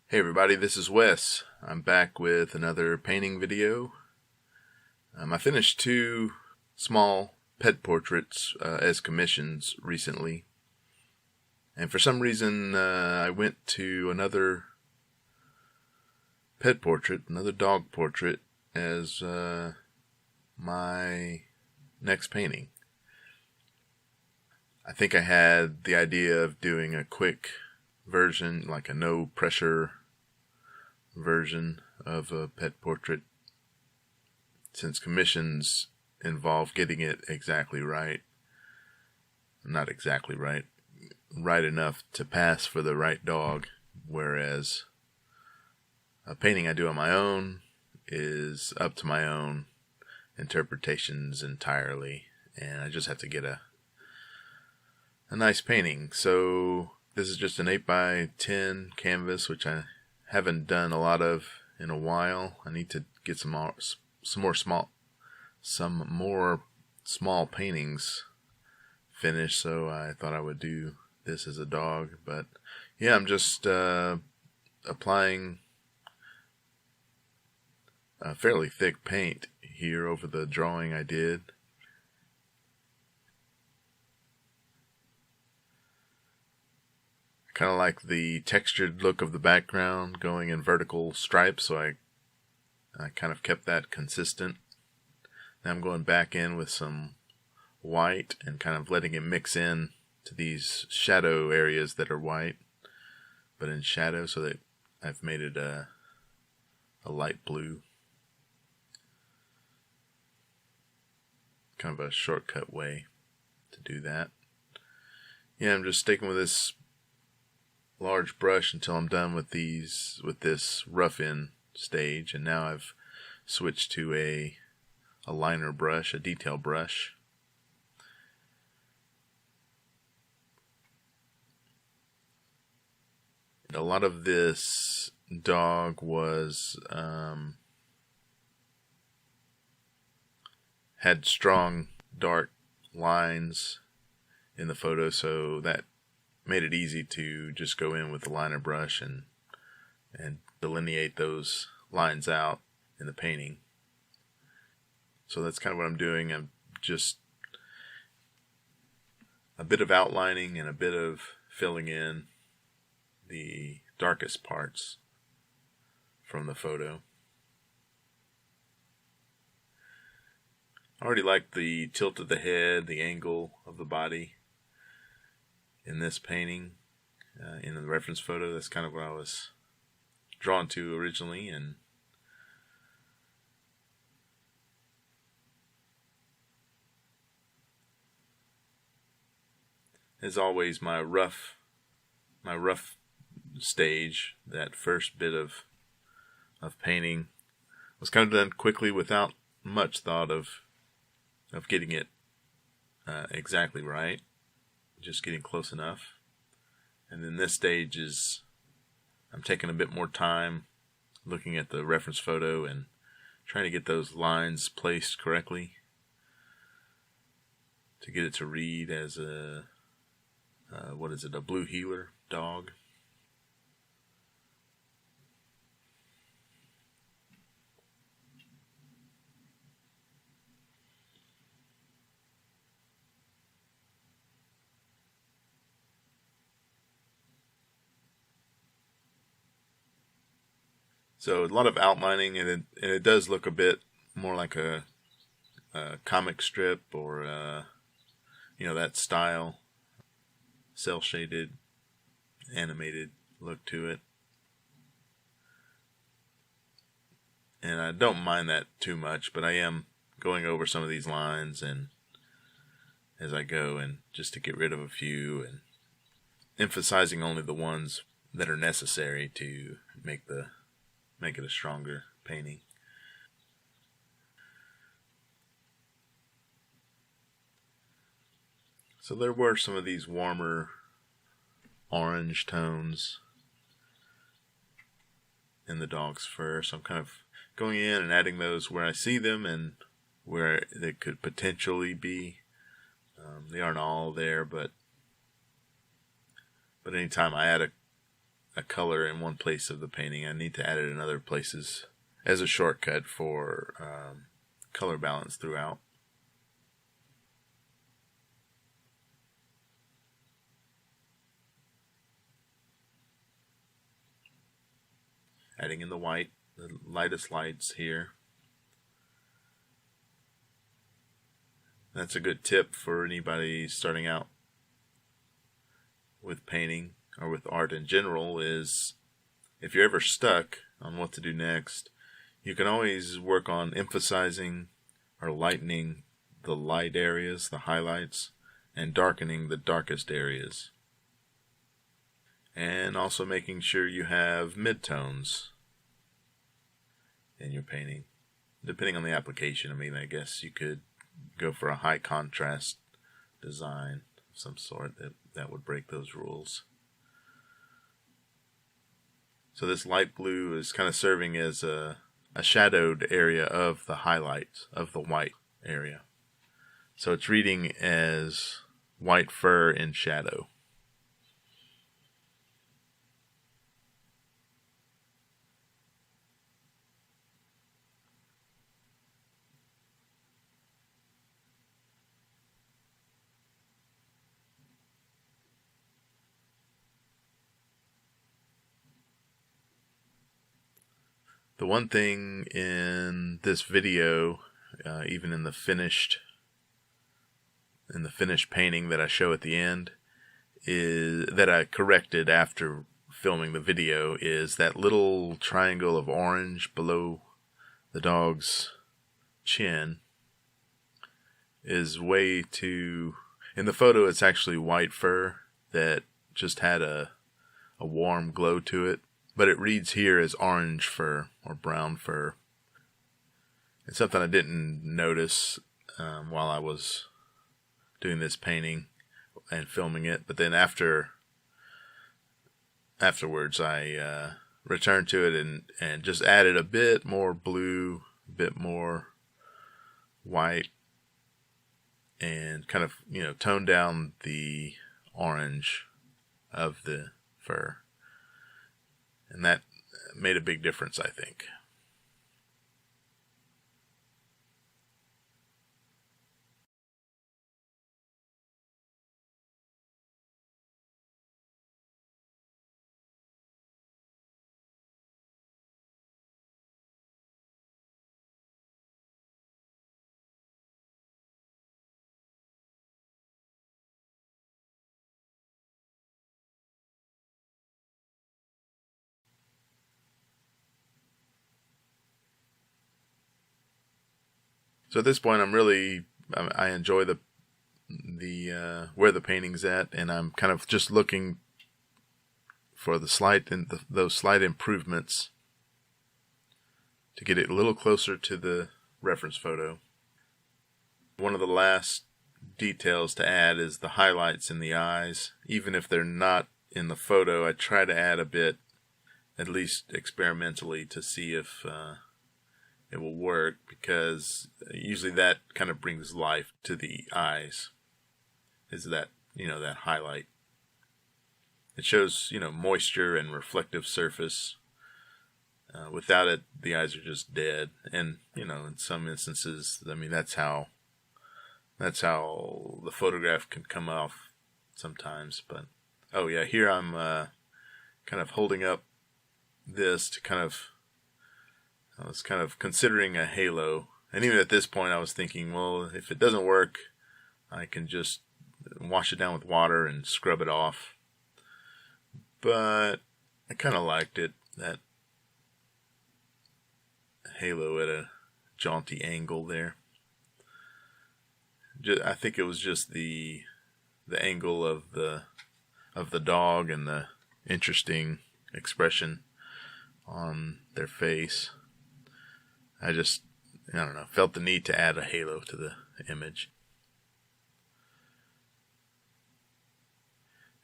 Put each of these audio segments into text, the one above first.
Hey everybody, this is Wes. I'm back with another painting video. I finished two small pet portraits as commissions recently. And for some reason I went to another pet portrait, another dog portrait as my next painting. I think I had the idea of doing a quick version, like a no pressure version of a pet portrait, since commissions involve getting it exactly right. Not exactly right, right enough to pass for the right dog, whereas a painting I do on my own is up to my own interpretations entirely, and I just have to get a nice painting. So this is just an 8x10 canvas, which I haven't done a lot of in a while. I need to get some more small paintings finished, so I thought I would do this as a dog. But yeah, I'm just applying a fairly thick paint here over the drawing I did. Kind of like the textured look of the background going in vertical stripes, so I kind of kept that consistent. Now I'm going back in with some white and kind of letting it mix in to these shadow areas that are white, but in shadow, so that I've made it a light blue. Kind of a shortcut way to do that. Yeah, I'm just sticking with this large brush until I'm done with this rough-in stage, and now I've switched to a liner brush, a detail brush. A lot of this dog was had strong dark lines in the photo, so that made it easy to just go in with the liner brush and delineate those lines out in the painting. So that's kind of what I'm doing. I'm just a bit of outlining and a bit of filling in the darkest parts from the photo. I already like the tilt of the head, the angle of the body in this painting, in the reference photo. That's kind of what I was drawn to originally, and as always, my rough stage, that first bit of painting, was kind of done quickly without much thought of getting it exactly right. Just getting close enough. And then this stage is, I'm taking a bit more time looking at the reference photo and trying to get those lines placed correctly to get it to read as a a blue heeler dog. So a lot of outlining, and it does look a bit more like a comic strip, or that style, cel shaded, animated look to it. And I don't mind that too much, but I am going over some of these lines and as I go, and just to get rid of a few and emphasizing only the ones that are necessary to make it a stronger painting. So there were some of these warmer orange tones in the dog's fur, so I'm kind of going in and adding those where I see them and where they could potentially be. They aren't all there, but anytime I add a color in one place of the painting, I need to add it in other places as a shortcut for color balance throughout. Adding in the white, the lightest lights here. That's a good tip for anybody starting out with painting or with art in general, is if you're ever stuck on what to do next, you can always work on emphasizing or lightening the light areas, the highlights, and darkening the darkest areas. And also making sure you have midtones in your painting. Depending on the application, I mean, I guess you could go for a high contrast design of some sort that would break those rules. So this light blue is kind of serving as a shadowed area of the highlights of the white area. So it's reading as white fur in shadow. The one thing in this video, even in the finished painting that I show at the end, is that I corrected after filming the video, is that little triangle of orange below the dog's chin is way too... In the photo, it's actually white fur that just had a warm glow to it. But it reads here as orange fur or brown fur. It's something I didn't notice while I was doing this painting and filming it. But then afterwards, I returned to it and just added a bit more blue, a bit more white, and kind of, toned down the orange of the fur. And that made a big difference, I think. So at this point, I enjoy the where the painting's at, and I'm kind of just looking for those slight improvements to get it a little closer to the reference photo. One of the last details to add is the highlights in the eyes. Even if they're not in the photo, I try to add a bit, at least experimentally, to see if it will work, because usually that kind of brings life to the eyes, is that highlight. It shows moisture and reflective surface. Without it, the eyes are just dead. And in some instances, I mean, that's how the photograph can come off sometimes. But oh yeah, here I'm kind of holding up this to I was kind of considering a halo. And even at this point, I was thinking, well, if it doesn't work, I can just wash it down with water and scrub it off. But I kind of liked it, that halo at a jaunty angle there. I think it was just the angle of the dog and the interesting expression on their face. I don't know, felt the need to add a halo to the image.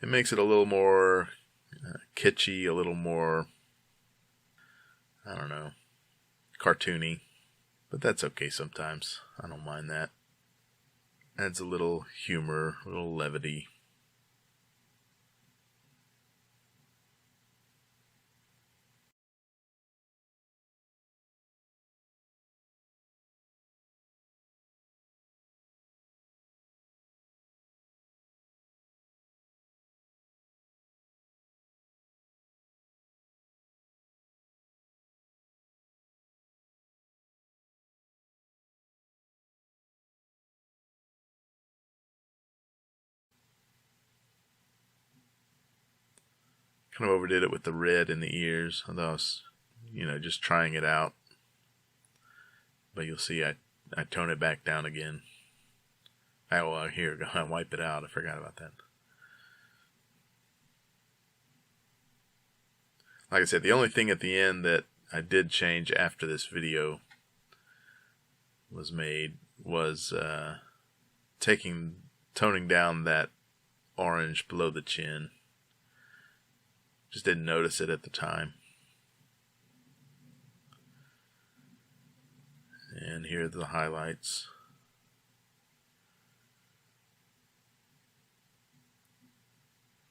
It makes it a little more kitschy, a little more, I don't know, cartoony. But that's okay sometimes. I don't mind that. Adds a little humor, a little levity. Kind of overdid it with the red in the ears, although I was, just trying it out. But you'll see I tone it back down again. Oh, here, go and wipe it out. I forgot about that. Like I said, the only thing at the end that I did change after this video was made was toning down that orange below the chin. Just didn't notice it at the time. And here are the highlights.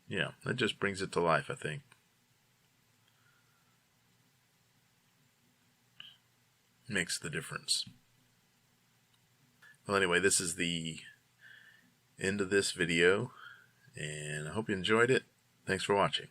Yeah, that just brings it to life, I think. Makes the difference. Well, anyway, this is the end of this video, and I hope you enjoyed it. Thanks for watching.